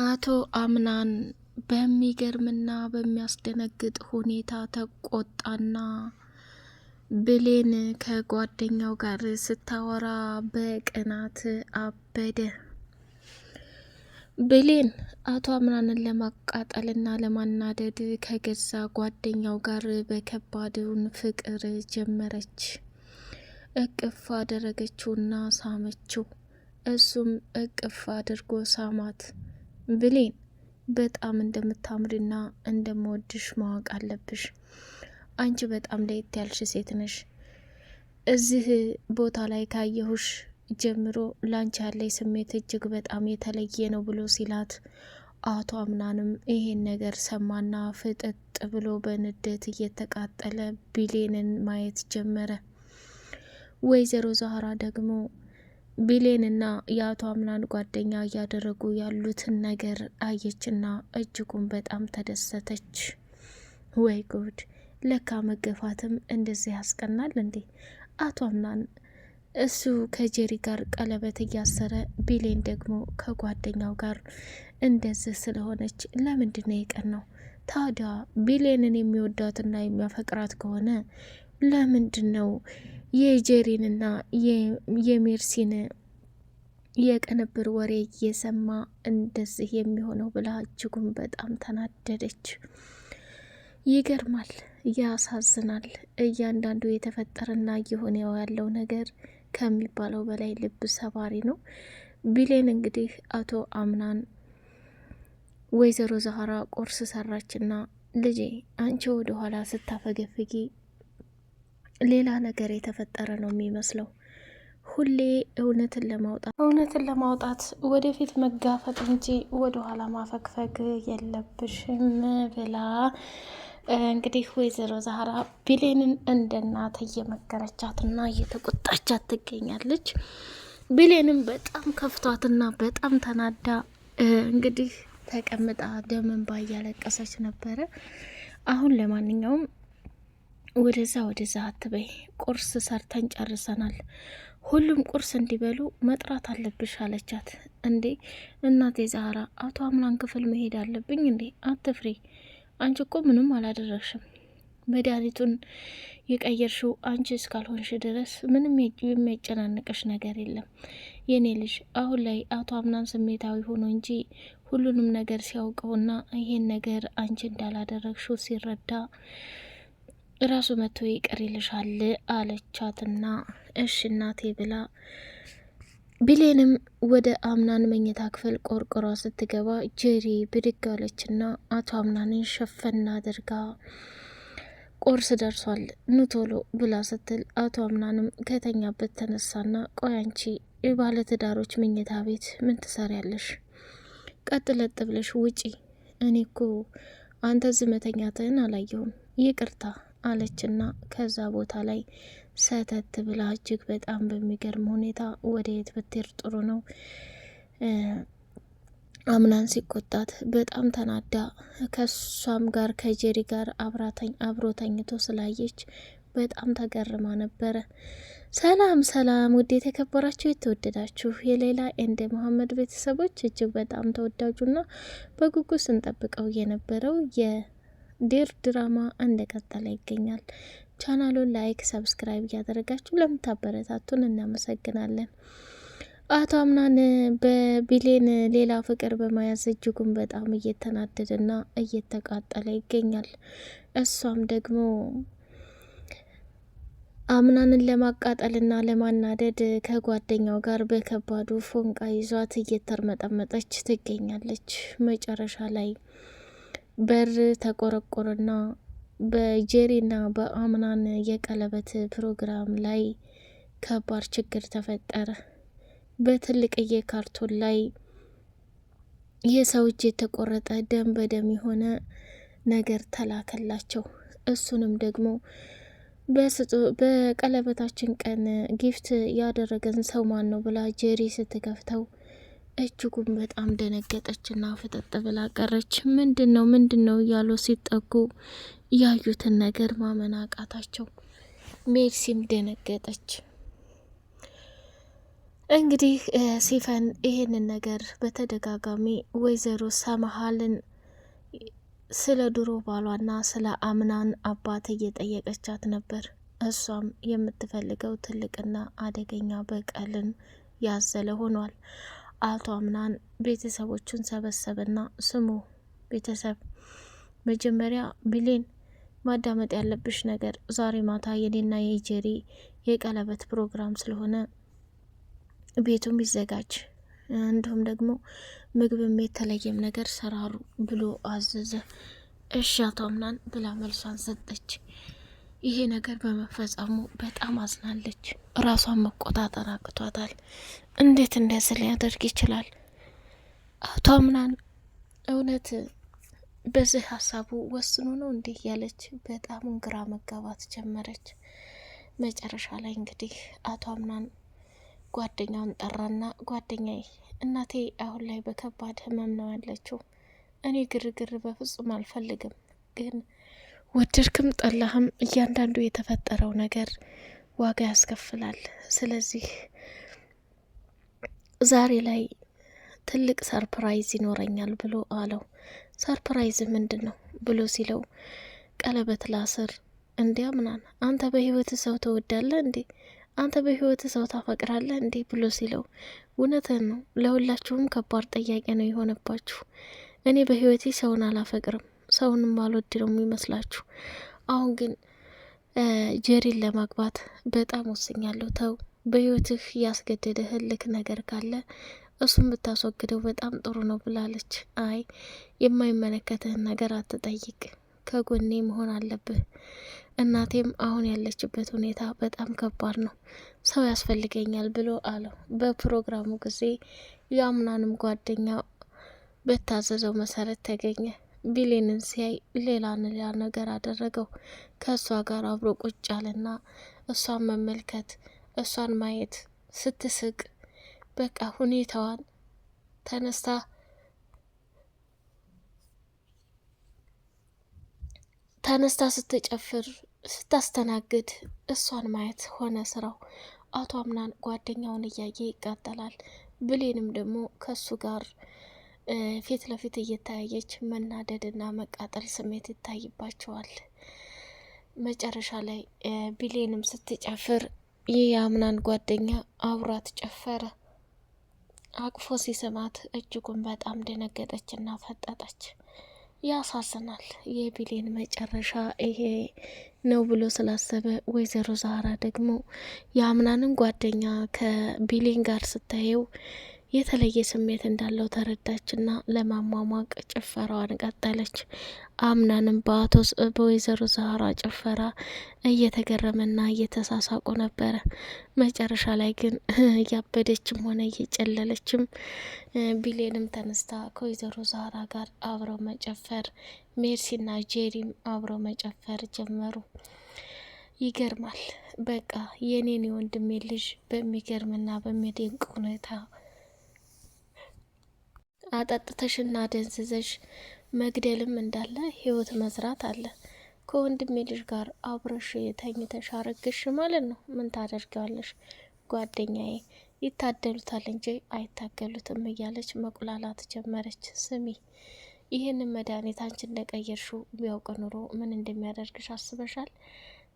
አቶ አምናን በሚገርምና በሚያስደነግጥ ሁኔታ ተቆጣና ብሌን ከጓደኛው ጋር ስታወራ በቅናት አበደ። ብሌን አቶ አምናንን ለማቃጠልና ለማናደድ ከገዛ ጓደኛው ጋር በከባዱን ፍቅር ጀመረች። እቅፍ አደረገችውና ሳመችው። እሱም እቅፍ አድርጎ ሳማት። ብሌን በጣም እንደምታምሪና እንደምወድሽ ማወቅ አለብሽ። አንቺ በጣም ለየት ያልሽ ሴት ነሽ። እዚህ ቦታ ላይ ካየሁሽ ጀምሮ ላንቺ ያለኝ ስሜት እጅግ በጣም የተለየ ነው ብሎ ሲላት፣ አቶ አምናንም ይሄን ነገር ሰማና ፍጥጥ ብሎ በንዴት እየተቃጠለ ብሌንን ማየት ጀመረ። ወይዘሮ ዛህራ ደግሞ ብሌንና የአቶ አምናን ጓደኛ እያደረጉ ያሉትን ነገር አየችና እጅጉን በጣም ተደሰተች። ወይ ጉድ! ለካ መገፋትም እንደዚህ ያስቀናል እንዴ! አቶ አምናን እሱ ከጄሪ ጋር ቀለበት እያሰረ ብሌን ደግሞ ከጓደኛው ጋር እንደዚህ ስለሆነች ለምንድን ነው የቀናው? ታዲያ ብሌንን የሚወዳትና የሚያፈቅራት ከሆነ ለምንድን ነው የጄሪንና የሜርሲን የቅንብር ወሬ እየሰማ እንደዚህ የሚሆነው ብላ እጅጉን በጣም ተናደደች። ይገርማል፣ ያሳዝናል። እያንዳንዱ የተፈጠረና እየሆነ ያለው ነገር ከሚባለው በላይ ልብ ሰባሪ ነው። ብሌን እንግዲህ አቶ አምናን ወይዘሮ ዛህራ ቁርስ ሰራችና ልጄ አንቺ ወደ ኋላ ስታፈገፍጊ ሌላ ነገር የተፈጠረ ነው የሚመስለው። ሁሌ እውነትን ለማውጣት ወደፊት መጋፈጥ እንጂ ወደ ኋላ ማፈግፈግ የለብሽም ብላ እንግዲህ ወይዘሮ ዛህራ ብሌንን እንደ እናት እየመከረቻትና እየተቆጣቻት ትገኛለች። ብሌንም በጣም ከፍቷትና በጣም ተናዳ እንግዲህ ተቀምጣ ደም እንባ እያለቀሰች ነበረ። አሁን ለማንኛውም ወደዛ አትበይ፣ ቁርስ ሰርተን ጨርሰናል። ሁሉም ቁርስ እንዲበሉ መጥራት አለብሽ አለቻት። እንዴ እናቴ ዛህራ አቶ አምናን ክፍል መሄድ አለብኝ እንዴ? አትፍሪ፣ አንቺ እኮ ምንም አላደረግሽም። መድኃኒቱን የቀየርሽው አንቺ እስካልሆንሽ ድረስ ምንም የሚያጨናንቅሽ ነገር የለም የኔ ልጅ። አሁን ላይ አቶ አምናን ስሜታዊ ሆኖ እንጂ ሁሉንም ነገር ሲያውቀውና ይሄን ነገር አንቺ እንዳላደረግሽው ሲረዳ ራሱ መጥቶ ይቅር ይልሻል አለቻትና እሺ እናቴ ብላ ብሌንም ወደ አምናን መኝታ ክፍል ቆርቆሯ ስትገባ ጄሪ ብድግ አለችና አቶ አምናንን ሸፈን አድርጋ ቁርስ ደርሷል ኑ ቶሎ ብላ ስትል አቶ አምናንም ከተኛበት ተነሳና ቆይ አንቺ የባለ ትዳሮች መኝታ ቤት ምን ትሰሪያለሽ? ቀጥ ለጥ ብለሽ ውጪ። እኔ እኮ አንተ ዝምተኛትህን አላየሁም፣ ይቅርታ አለችና ከዛ ቦታ ላይ ሰተት ብላ እጅግ በጣም በሚገርም ሁኔታ ወደ የት ብትሄድ ጥሩ ነው? አምናን ሲቆጣት በጣም ተናዳ ከሷም ጋር ከጄሪ ጋር አብሮ ተኝቶ ስላየች በጣም ተገርማ ነበረ። ሰላም ሰላም! ውድ የተከበራችሁ የተወደዳችሁ የሌላ ኤንድ መሐመድ ቤተሰቦች እጅግ በጣም ተወዳጁና በጉጉት ስንጠብቀው የነበረው የዴር ድራማ እንደቀጠለ ይገኛል። ቻናሉን ላይክ፣ ሰብስክራይብ እያደረጋችሁ ለምታበረታቱን እናመሰግናለን። አቶ አምናን በብሌን ሌላ ፍቅር በመያዝ እጅጉን በጣም እየተናደደና እየተቃጠለ ይገኛል። እሷም ደግሞ አምናንን ለማቃጠልና ለማናደድ ከጓደኛው ጋር በከባዱ ፎንቃ ይዟት እየተርመጠመጠች ትገኛለች። መጨረሻ ላይ በር ተቆረቆረና በጄሪና በአምናን የቀለበት ፕሮግራም ላይ ከባድ ችግር ተፈጠረ። በትልቅዬ ካርቶን ላይ የሰው እጅ የተቆረጠ ደም በደም የሆነ ነገር ተላከላቸው። እሱንም ደግሞ በቀለበታችን ቀን ጊፍት ያደረገን ሰው ማን ነው ብላ ጄሪ ስትከፍተው እጅጉን በጣም ደነገጠችና ፍጥጥ ብላ ቀረች። ምንድን ነው እያሉ ሲጠጉ ያዩትን ነገር ማመን አቃታቸው። ሜርሲም ደነገጠች። እንግዲህ ሲፈን ይህንን ነገር በተደጋጋሚ ወይዘሮ ሰመሃልን ስለ ድሮ ባሏና ስለ አምናን አባት እየጠየቀቻት ነበር። እሷም የምትፈልገው ትልቅና አደገኛ በቀልን ያዘለ ሆኗል። አቶ አምናን ቤተሰቦቹን ሰበሰበና ስሙ ቤተሰብ፣ መጀመሪያ ቢሌን ማዳመጥ ያለብሽ ነገር ዛሬ ማታ የኔና የጄሪ የቀለበት ፕሮግራም ስለሆነ ቤቱም ይዘጋጅ፣ እንዲሁም ደግሞ ምግብም የተለየም ነገር ሰራሩ ብሎ አዘዘ። እሺ አቶ አምናን ብላ መልሷን ሰጠች። ይሄ ነገር በመፈጸሙ በጣም አዝናለች። ራሷን መቆጣጠር አቅቷታል። እንዴት እንደዚህ ሊያደርግ ይችላል? አቶ አምናን እውነት በዚህ ሀሳቡ ወስኖ ነው እንዲህ ያለች በጣም ግራ መጋባት ጀመረች። መጨረሻ ላይ እንግዲህ አቶ አምናን ጓደኛውን ጠራና ጓደኛዬ፣ እናቴ አሁን ላይ በከባድ ህመም ነው ያለችው። እኔ ግርግር በፍጹም አልፈልግም፣ ግን ወደድክም ጠላህም እያንዳንዱ የተፈጠረው ነገር ዋጋ ያስከፍላል። ስለዚህ ዛሬ ላይ ትልቅ ሰርፕራይዝ ይኖረኛል ብሎ አለው። ሰርፕራይዝ ምንድን ነው ብሎ ሲለው ቀለበት ላስር። እንዲያ ምናን አንተ በህይወት ሰው ትወዳለህ እንዴ? አንተ በህይወት ሰው ታፈቅራለህ እንዴ? ብሎ ሲለው እውነትን ነው፣ ለሁላችሁም ከባድ ጥያቄ ነው የሆነባችሁ። እኔ በህይወቴ ሰውን አላፈቅርም፣ ሰውንም አልወድ ነው የሚመስላችሁ። አሁን ግን ጄሪን ለማግባት በጣም ወስኛለሁ። ተው፣ በህይወትህ ያስገደደህ ልክ ነገር ካለ እሱም ብታስወግደው በጣም ጥሩ ነው ብላለች። አይ የማይመለከትህን ነገር አትጠይቅ፣ ከጎኔ መሆን አለብህ። እናቴም አሁን ያለችበት ሁኔታ በጣም ከባድ ነው፣ ሰው ያስፈልገኛል ብሎ አለው። በፕሮግራሙ ጊዜ የአምናንም ጓደኛ በታዘዘው መሰረት ተገኘ። ቢሌንን ሲያይ ሌላ ነገር አደረገው። ከእሷ ጋር አብሮ ቁጭ አለና እሷን መመልከት፣ እሷን ማየት ስትስቅ በቃ ሁኔታዋን ተነስታ ስትጨፍር ስታስተናግድ እሷን ማየት ሆነ ስራው። አቶ አምናን ጓደኛውን እያየ ይቃጠላል። ብሌንም ደግሞ ከሱ ጋር ፊት ለፊት እየተያየች መናደድና መቃጠል ስሜት ይታይባቸዋል። መጨረሻ ላይ ብሌንም ስትጨፍር ይህ የአምናን ጓደኛ አብሯት ጨፈረ። አቅፎ ሲስማት እጅጉን በጣም ደነገጠችና ፈጠጠች። ያሳዝናል። የቢሌን መጨረሻ ይሄ ነው ብሎ ስላሰበ ወይዘሮ ዛህራ ደግሞ የአምናንን ጓደኛ ከቢሌን ጋር ስታየው የተለየ ስሜት እንዳለው ተረዳችና ለማሟሟቅ ጭፈራዋን ቀጠለች። አምናንም በወይዘሮ ዛህራ ጭፈራ እየተገረመና እየተሳሳቁ ነበረ። መጨረሻ ላይ ግን እያበደችም ሆነ እየጨለለችም ቢሌንም ተነስታ ከወይዘሮ ዛህራ ጋር አብረው መጨፈር፣ ሜርሲና ጄሪም አብረው መጨፈር ጀመሩ። ይገርማል። በቃ የኔን የወንድሜ ልጅ በሚገርምና በሚደንቅ ሁኔታ አጠጥተሽና ደንዝዘሽ መግደልም እንዳለ ህይወት መዝራት አለ። ከወንድሜ ልጅ ጋር አብረሽ ተኝተሽ አረግሽ ማለት ነው። ምን ታደርጊዋለሽ? ጓደኛዬ ይታደሉታል እንጂ አይታገሉትም እያለች መቁላላት ጀመረች። ስሚ፣ ይህንን መድኃኒት አንቺ እንደቀየርሽው ቢያውቅ ኑሮ ምን እንደሚያደርግሽ አስበሻል?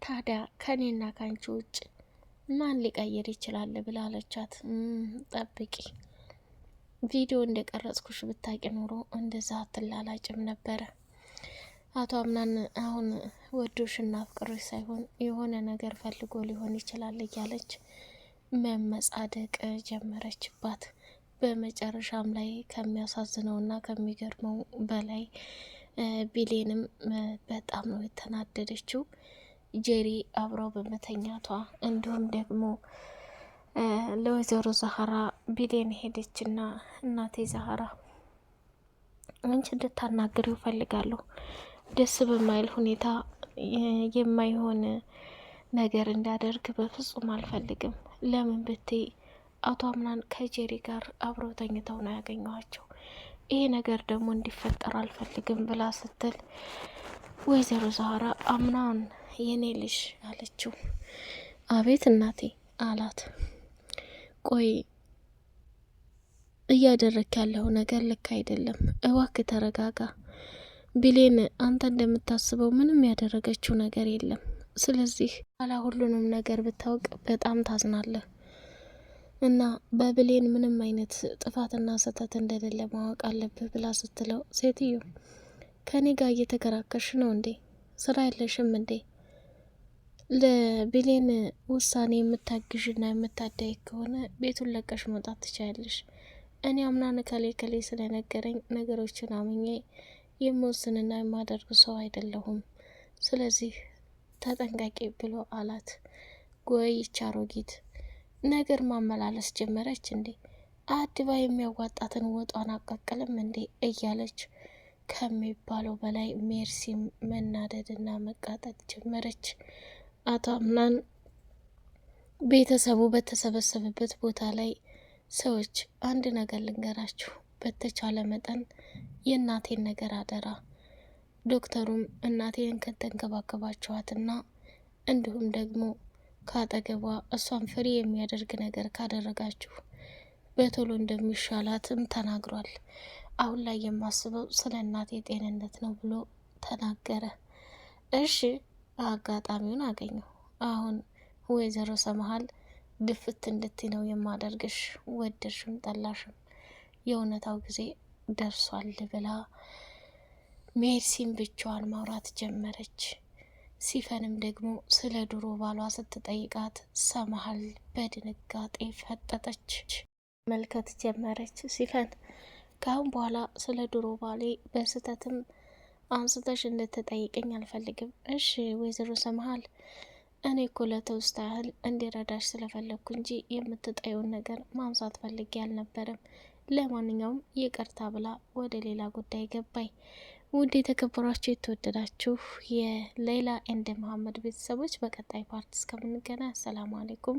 ታዲያ ከኔና ካንቺ ውጭ ማን ሊቀይር ይችላል? ብላለቻት። ጠብቂ፣ ቪዲዮ እንደቀረጽኩሽ ብታቂ ኖሮ እንደዛ አትላላጭም ነበረ። አቶ አምናን አሁን ወዶሽና አፍቅሮሽ ሳይሆን የሆነ ነገር ፈልጎ ሊሆን ይችላል እያለች መመጻደቅ ጀመረችባት። በመጨረሻም ላይ ከሚያሳዝነውና ከሚገርመው በላይ ቢሌንም በጣም ነው የተናደደችው። ጄሪ አብረው በመተኛቷ እንዲሁም ደግሞ ለወይዘሮ ዛህራ ቢሌን ሄደችና እናቴ ዛህራ አንቺ እንድታናግሪው ፈልጋለሁ፣ ደስ በማይል ሁኔታ የማይሆን ነገር እንዳደርግ በፍጹም አልፈልግም። ለምን ብትይ አቶ አምናን ከጄሪ ጋር አብረው ተኝተው ነው ያገኘኋቸው። ይሄ ነገር ደግሞ እንዲፈጠር አልፈልግም ብላ ስትል ወይዘሮ ዛህራ አምናን የኔ ልጅ አለችው። አቤት እናቴ አላት። ቆይ እያደረክ ያለው ነገር ልክ አይደለም። እባክህ ተረጋጋ። ቢሌን አንተ እንደምታስበው ምንም ያደረገችው ነገር የለም። ስለዚህ ኋላ ሁሉንም ነገር ብታውቅ በጣም ታዝናለህ እና በብሌን ምንም አይነት ጥፋትና ስህተት እንደሌለ ማወቅ አለብህ ብላ ስትለው፣ ሴትዮ ከኔ ጋር እየተከራከርሽ ነው እንዴ? ስራ የለሽም እንዴ? ለብሌን ውሳኔ የምታግዥና የምታዳይ ከሆነ ቤቱን ለቀሽ መውጣት ትችያለሽ። እኔ አምናን ከሌ ስለነገረኝ ነገሮችን አምኜ የምወስንና የማደርግ ሰው አይደለሁም። ስለዚህ ተጠንቀቂ ብሎ አላት። ጎይቻ አሮጊት ነገር ማመላለስ ጀመረች እንዴ? አድባ የሚያዋጣትን ወጧን አቃቀልም እንዴ? እያለች ከሚባለው በላይ ሜርሲም መናደድና መቃጠል ጀመረች። አቶ አምናን ቤተሰቡ በተሰበሰበበት ቦታ ላይ ሰዎች አንድ ነገር ልንገራችሁ፣ በተቻለ መጠን የእናቴን ነገር አደራ። ዶክተሩም እናቴን ከተንከባከባችኋትና እንዲሁም ደግሞ ከአጠገቧ እሷን ፍሬ የሚያደርግ ነገር ካደረጋችሁ በቶሎ እንደሚሻላትም ተናግሯል። አሁን ላይ የማስበው ስለ እናቴ ጤንነት ነው ብሎ ተናገረ። እሺ አጋጣሚውን አገኘው። አሁን ወይዘሮ ሰመሃል ድፍት እንድት ነው የማደርግሽ፣ ወደድሽም ጠላሽም የእውነታው ጊዜ ደርሷል ብላ ሜርሲን ብቻዋን ማውራት ጀመረች። ሲፈንም ደግሞ ስለ ድሮ ባሏ ስትጠይቃት ሰመሃል በድንጋጤ ፈጠጠች። መልከት ጀመረች። ሲፈን ከአሁን በኋላ ስለ ድሮ ባሌ በስተትም አንስተሽ እንድትጠይቅኝ አልፈልግም። እሺ ወይዘሮ ሰመሃል፣ እኔ እኮ ለትውስታ ያህል እንዲረዳሽ ስለፈለግኩ እንጂ የምትጠየውን ነገር ማንሳት ፈልጌ አልነበረም። ለማንኛውም ይቅርታ ብላ ወደ ሌላ ጉዳይ ገባኝ። ውድ የተከበራችሁ የተወደዳችሁ የሌይላ ኤንድ መሐመድ ቤተሰቦች በቀጣይ ፓርት እስከምንገናኝ አሰላሙ አሌይኩም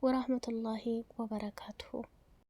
ወራህመቱላሂ ወበረካቱሁ።